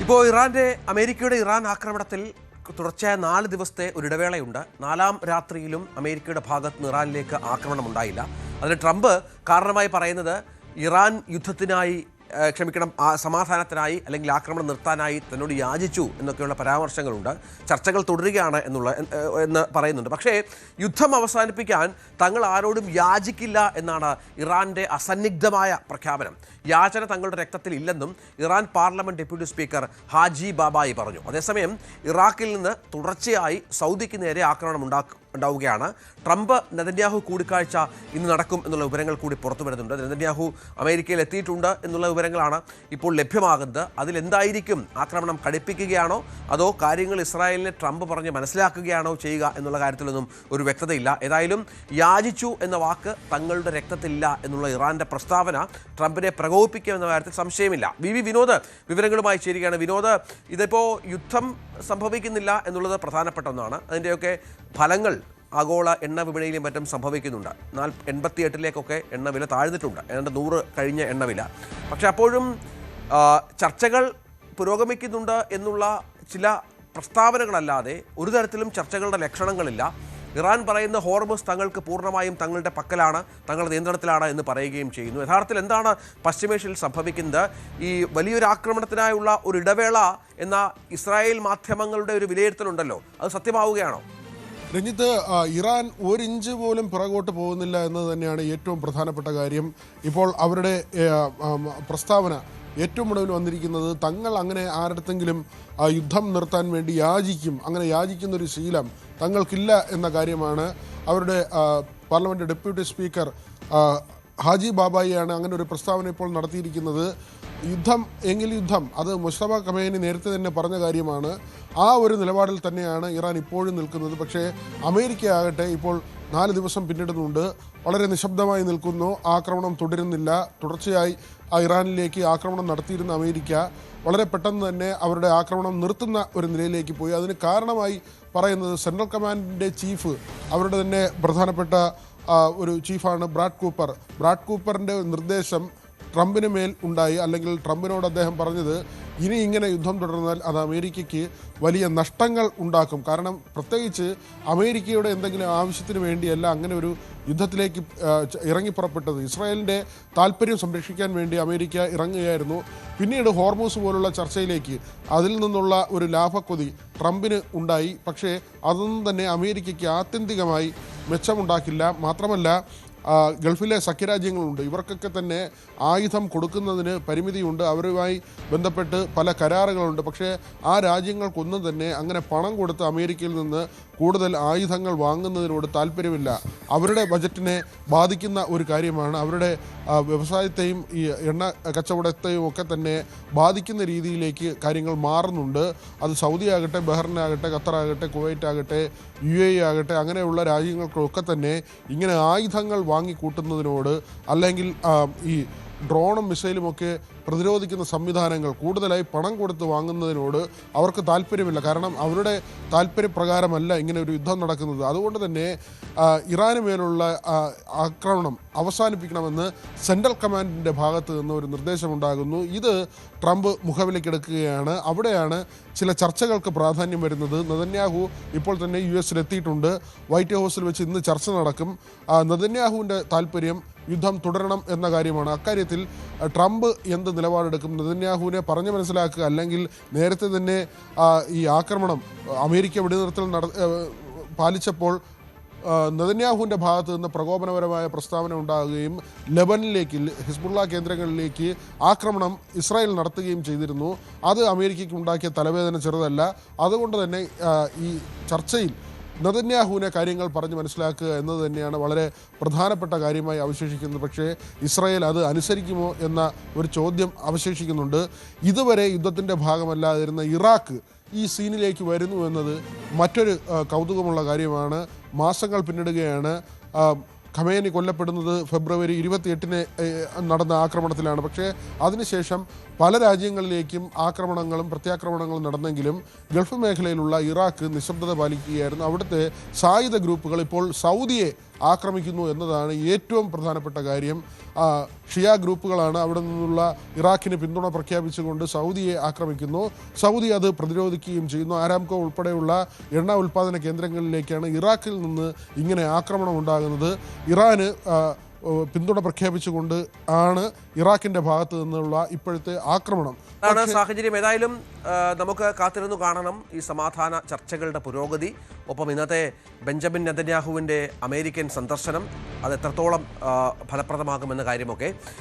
ഇപ്പോൾ അമേരിക്കയുടെ ഇറാൻ ആക്രമണത്തിൽ തുടർച്ചയായ 4 ദിവസത്തെ ഒരു ഇടവേളയുണ്ട്. 4ാം രാത്രിയിലും അമേരിക്കയുടെ ഭാഗത്ത് നിന്ന് ഇറാനിലേക്ക് ആക്രമണം ഉണ്ടായില്ല. അതിന് ട്രംപ് കാരണമായി പറയുന്നത് ഇറാൻ യുദ്ധത്തിനായി സമാധാനത്തിനായി അല്ലെങ്കിൽ ആക്രമണം നിർത്താനായി തന്നോട് യാചിച്ചു എന്നൊക്കെയുള്ള പരാമർശങ്ങളുണ്ട്. ചർച്ചകൾ തുടരുകയാണ് എന്ന് പറയുന്നുണ്ട്. പക്ഷേ യുദ്ധം അവസാനിപ്പിക്കാൻ തങ്ങൾ ആരോടും യാചിക്കില്ല എന്നാണ് ഇറാൻ്റെ അസന്നിഗ്ധമായ പ്രഖ്യാപനം. യാചന തങ്ങളുടെ രക്തത്തിൽ ഇല്ലെന്നും Iran parliament deputy speaker Haji Babaei പറഞ്ഞു. അതേസമയം ഇറാഖിൽ നിന്ന് തുടർച്ചയായി സൗദിക്ക് നേരെ ആക്രമണം ഉണ്ടാവുകയാണ്. ട്രംപ് നെതന്യാഹു കൂടിക്കാഴ്ച ഇന്ന് നടക്കും എന്നുള്ള വിവരങ്ങൾ കൂടി പുറത്തു വരുന്നുണ്ട്. നെതന്യാഹു അമേരിക്കയിൽ എത്തിയിട്ടുണ്ട് എന്നുള്ള വിവരങ്ങളാണ് ഇപ്പോൾ ലഭ്യമാകുന്നത്. അതിലെന്തായിരിക്കും? ആക്രമണം കടുപ്പിക്കുകയാണോ അതോ കാര്യങ്ങൾ ഇസ്രായേലിനെ ട്രംപ് പറഞ്ഞ് മനസ്സിലാക്കുകയാണോ ചെയ്യുക എന്നുള്ള കാര്യത്തിലൊന്നും ഒരു വ്യക്തതയില്ല. ഏതായാലും യാചിച്ചു എന്ന വാക്ക് തങ്ങളുടെ രക്തത്തിലില്ല എന്നുള്ള ഇറാന്റെ പ്രസ്താവന ട്രംപിനെ പ്രകോപിപ്പിക്കുമെന്ന കാര്യത്തിൽ സംശയമില്ല. വിനോദ് വിവരങ്ങളുമായി ചേരുകയാണ്. വിനോദ്, ഇതിപ്പോൾ യുദ്ധം സംഭവിക്കുന്നില്ല എന്നുള്ളത് പ്രധാനപ്പെട്ട ഒന്നാണ്. അതിൻ്റെയൊക്കെ ഫലങ്ങൾ ആഗോള എണ്ണ വിപണിയിലും മറ്റും സംഭവിക്കുന്നുണ്ട്. 88 എണ്ണ വില താഴ്ന്നിട്ടുണ്ട്. ഏതാണ്ട് 100 കഴിഞ്ഞ എണ്ണവില. പക്ഷെ അപ്പോഴും ചർച്ചകൾ പുരോഗമിക്കുന്നുണ്ട് എന്നുള്ള ചില പ്രസ്താവനകളല്ലാതെ ഒരു തരത്തിലും ചർച്ചകളുടെ ലക്ഷണങ്ങളില്ല. ഇറാൻ പറയുന്ന ഹോർമുസ് തങ്ങൾക്ക് പൂർണ്ണമായും തങ്ങളുടെ പക്കലാണ്, തങ്ങളുടെ നിയന്ത്രണത്തിലാണ് എന്ന് പറയുകയും ചെയ്യുന്നു. യഥാർത്ഥത്തിൽ എന്താണ് പശ്ചിമേഷ്യയിൽ സംഭവിക്കുന്നത്? ഈ വലിയൊരു ആക്രമണത്തിനായുള്ള ഒരു ഇടവേള എന്ന ഇസ്രായേൽ മാധ്യമങ്ങളുടെ ഒരു വിലയിരുത്തലുണ്ടല്ലോ, അത് സത്യമാവുകയാണോ? രഞ്ജിത്ത്, ഇറാൻ 1 ഇഞ്ച് പോലും പിറകോട്ട് പോകുന്നില്ല എന്നത് തന്നെയാണ് ഏറ്റവും പ്രധാനപ്പെട്ട കാര്യം. ഇപ്പോൾ അവരുടെ പ്രസ്താവന ഏറ്റവും ഒടുവിൽ വന്നിരിക്കുന്നത് തങ്ങൾ അങ്ങനെ ആരുടെങ്കിലും യുദ്ധം നിർത്താൻ വേണ്ടി യാചിക്കും, അങ്ങനെ യാചിക്കുന്നൊരു ശീലം തങ്ങൾക്കില്ല എന്ന കാര്യമാണ്. അവരുടെ പാർലമെന്റ് ഡെപ്യൂട്ടി സ്പീക്കർ ഹാജി ബാബായിയാണ് അങ്ങനെ ഒരു പ്രസ്താവന ഇപ്പോൾ നടത്തിയിരിക്കുന്നത്. യുദ്ധം എങ്കിൽ യുദ്ധം, അത് മുസ്തഫ ഖമേനി നേരത്തെ തന്നെ പറഞ്ഞ കാര്യമാണ്. ആ ഒരു നിലപാടിൽ തന്നെയാണ് ഇറാൻ ഇപ്പോഴും നിൽക്കുന്നത്. പക്ഷേ അമേരിക്ക ആകട്ടെ ഇപ്പോൾ 4 ദിവസം പിന്നിടുന്നുണ്ട്, വളരെ നിശബ്ദമായി നിൽക്കുന്നു, ആക്രമണം തുടരുന്നില്ല. തുടർച്ചയായി ഇറാനിലേക്ക് ആക്രമണം നടത്തിയിരുന്ന അമേരിക്ക വളരെ പെട്ടെന്ന് തന്നെ അവരുടെ ആക്രമണം നിർത്തുന്ന ഒരു നിലയിലേക്ക് പോയി. അതിന് കാരണമായി പറയുന്നത് സെൻട്രൽ കമാൻഡിൻ്റെ ചീഫ്, അവരുടെ തന്നെ പ്രധാനപ്പെട്ട ഒരു ചീഫാണ് ബ്രാഡ് കൂപ്പറിൻ്റെ നിർദ്ദേശം ട്രംപിന് മേൽ ഉണ്ടായി. അല്ലെങ്കിൽ ട്രംപിനോട് അദ്ദേഹം പറഞ്ഞത് ഇനി ഇങ്ങനെ യുദ്ധം തുടർന്നാൽ അത് അമേരിക്കയ്ക്ക് വലിയ നഷ്ടങ്ങൾ ഉണ്ടാക്കും. കാരണം പ്രത്യേകിച്ച് അമേരിക്കയുടെ എന്തെങ്കിലും ആവശ്യത്തിന് വേണ്ടിയല്ല അങ്ങനെ ഒരു യുദ്ധത്തിലേക്ക് ഇറങ്ങിപ്പുറപ്പെട്ടത്. ഇസ്രായേലിൻ്റെ താല്പര്യം സംരക്ഷിക്കാൻ വേണ്ടി അമേരിക്ക ഇറങ്ങുകയായിരുന്നു. പിന്നീട് ഹോർമൂസ് പോലുള്ള ചർച്ചയിലേക്ക് അതിൽ നിന്നുള്ള ഒരു ലാഭക്കൊതി ട്രംപിന് ഉണ്ടായി. പക്ഷേ അതൊന്നും തന്നെ അമേരിക്കയ്ക്ക് ആത്യന്തികമായി മെച്ചമുണ്ടാക്കില്ല. മാത്രമല്ല ഗൾഫിലെ സഖ്യരാജ്യങ്ങളുണ്ട്, ഇവർക്കൊക്കെ തന്നെ ആയുധം കൊടുക്കുന്നതിന് പരിമിതിയുണ്ട്. അവരുമായി ബന്ധപ്പെട്ട് പല കരാറുകളുണ്ട്. പക്ഷേ ആ രാജ്യങ്ങൾക്കൊന്നും തന്നെ അങ്ങനെ പണം കൊടുത്ത് അമേരിക്കയിൽ നിന്ന് കൂടുതൽ ആയുധങ്ങൾ വാങ്ങുന്നതിനോട് താല്പര്യമില്ല. അവരുടെ ബജറ്റിനെ ബാധിക്കുന്ന ഒരു കാര്യമാണ്. അവരുടെ വ്യവസായത്തെയും ഈ എണ്ണ കച്ചവടത്തെയും ഒക്കെ തന്നെ ബാധിക്കുന്ന രീതിയിലേക്ക് കാര്യങ്ങൾ മാറുന്നുണ്ട്. അത് സൗദി ആകട്ടെ, ബഹ്റിനാകട്ടെ, ഖത്തറാകട്ടെ, കുവൈറ്റ് ആകട്ടെ, UAE ആകട്ടെ, അങ്ങനെയുള്ള രാജ്യങ്ങൾക്കൊക്കെ തന്നെ ഇങ്ങനെ ആയുധങ്ങൾ വാങ്ങിക്കൂട്ടുന്നതിനോട് അല്ലെങ്കിൽ ഈ ഡ്രോണും മിസൈലുമൊക്കെ പ്രതിരോധിക്കുന്ന സംവിധാനങ്ങൾ കൂടുതലായി പണം കൊടുത്ത് വാങ്ങുന്നതിനോട് അവർക്ക് താല്പര്യമില്ല. കാരണം അവരുടെ താല്പര്യപ്രകാരമല്ല ഇങ്ങനെ ഒരു യുദ്ധം നടക്കുന്നത്. അതുകൊണ്ട് തന്നെ ഇറാന് മേലുള്ള ആക്രമണം അവസാനിപ്പിക്കണമെന്ന് സെൻട്രൽ കമാൻഡിൻ്റെ ഭാഗത്ത് നിന്ന് ഒരു നിർദ്ദേശമുണ്ടാകുന്നു. ഇത് ട്രംപ് മുഖവിലക്കെടുക്കുകയാണ്. അവിടെയാണ് ചില ചർച്ചകൾക്ക് പ്രാധാന്യം വരുന്നത്. നെതന്യാഹു ഇപ്പോൾ തന്നെ US എത്തിയിട്ടുണ്ട്. വൈറ്റ് ഹൗസിൽ വെച്ച് ഇന്ന് ചർച്ച നടക്കും. നെതന്യാഹുവിൻ്റെ താല്പര്യം യുദ്ധം തുടരണം എന്ന കാര്യമാണ്. അക്കാര്യത്തിൽ ട്രംപ് എന്ത് നിലപാടെടുക്കും? നെതന്യാഹുവിനെ പറഞ്ഞു മനസ്സിലാക്കുക, അല്ലെങ്കിൽ നേരത്തെ തന്നെ ഈ ആക്രമണം അമേരിക്ക വെടിനിർത്തൽ പാലിച്ചപ്പോൾ നെതന്യാഹുവിൻ്റെ ഭാഗത്ത് നിന്ന് പ്രകോപനപരമായ പ്രസ്താവന ഉണ്ടാകുകയും ലെബനിലേക്ക്, ഹിസ്ബുള്ള കേന്ദ്രങ്ങളിലേക്ക് ആക്രമണം ഇസ്രായേൽ നടത്തുകയും ചെയ്തിരുന്നു. അത് അമേരിക്കയ്ക്ക് ഉണ്ടാക്കിയ തലവേദന ചെറുതല്ല. അതുകൊണ്ട് തന്നെ ഈ ചർച്ചയിൽ നെതന്യാഹുവിനെ കാര്യങ്ങൾ പറഞ്ഞ് മനസ്സിലാക്കുക എന്നത് തന്നെയാണ് വളരെ പ്രധാനപ്പെട്ട കാര്യമായി അവശേഷിക്കുന്നത്. പക്ഷേ ഇസ്രായേൽ അത് അനുസരിക്കുമോ എന്ന ഒരു ചോദ്യം അവശേഷിക്കുന്നുണ്ട്. ഇതുവരെ യുദ്ധത്തിൻ്റെ ഭാഗമല്ലാതിരുന്ന ഇറാഖ് ഈ സീനിലേക്ക് വരുന്നു എന്നത് മറ്റൊരു കൗതുകമുള്ള കാര്യമാണ്. മാസങ്ങൾ പിന്നിടുകയാണ്. ഖമേനി കൊല്ലപ്പെടുന്നത് ഫെബ്രുവരി 28 നടന്ന ആക്രമണത്തിലാണ്. പക്ഷേ അതിനുശേഷം പല രാജ്യങ്ങളിലേക്കും ആക്രമണങ്ങളും പ്രത്യാക്രമണങ്ങളും നടന്നെങ്കിലും ഗൾഫ് മേഖലയിലുള്ള ഇറാഖ് നിശബ്ദത പാലിക്കുകയായിരുന്നു. അവിടുത്തെ സായുധ ഗ്രൂപ്പുകൾ ഇപ്പോൾ സൗദിയെ ആക്രമിക്കുന്നു എന്നതാണ് ഏറ്റവും പ്രധാനപ്പെട്ട കാര്യം. ഷിയ ഗ്രൂപ്പുകളാണ് അവിടെ നിന്നുള്ള ഇറാഖിന് പിന്തുണ പ്രഖ്യാപിച്ചുകൊണ്ട് സൗദിയെ ആക്രമിക്കുന്നു. സൗദി അത് പ്രതിരോധിക്കുകയും ചെയ്യുന്നു. ആരാംകോ ഉൾപ്പെടെയുള്ള എണ്ണ ഉൽപ്പാദന കേന്ദ്രങ്ങളിലേക്കാണ് ഇറാഖിൽ നിന്ന് ഇങ്ങനെ ആക്രമണം ഉണ്ടാകുന്നത്. ഇറാന് പിന്തുണ പ്രഖ്യാപിച്ചുകൊണ്ട് ആണ് ഇറാഖിന്റെ ഭാഗത്ത് നിന്നുള്ള ഇപ്പോഴത്തെ ആക്രമണം. അതാണ് സാഹചര്യം. ഏതായാലും നമുക്ക് കാത്തിരുന്നു കാണണം ഈ സമാധാന ചർച്ചകളുടെ പുരോഗതി. ഒപ്പം ഇന്നത്തെ ബെഞ്ചമിൻ നെതന്യാഹുവിൻ്റെ അമേരിക്കൻ സന്ദർശനം അത് എത്രത്തോളം ഫലപ്രദമാകുമെന്ന കാര്യമൊക്കെ.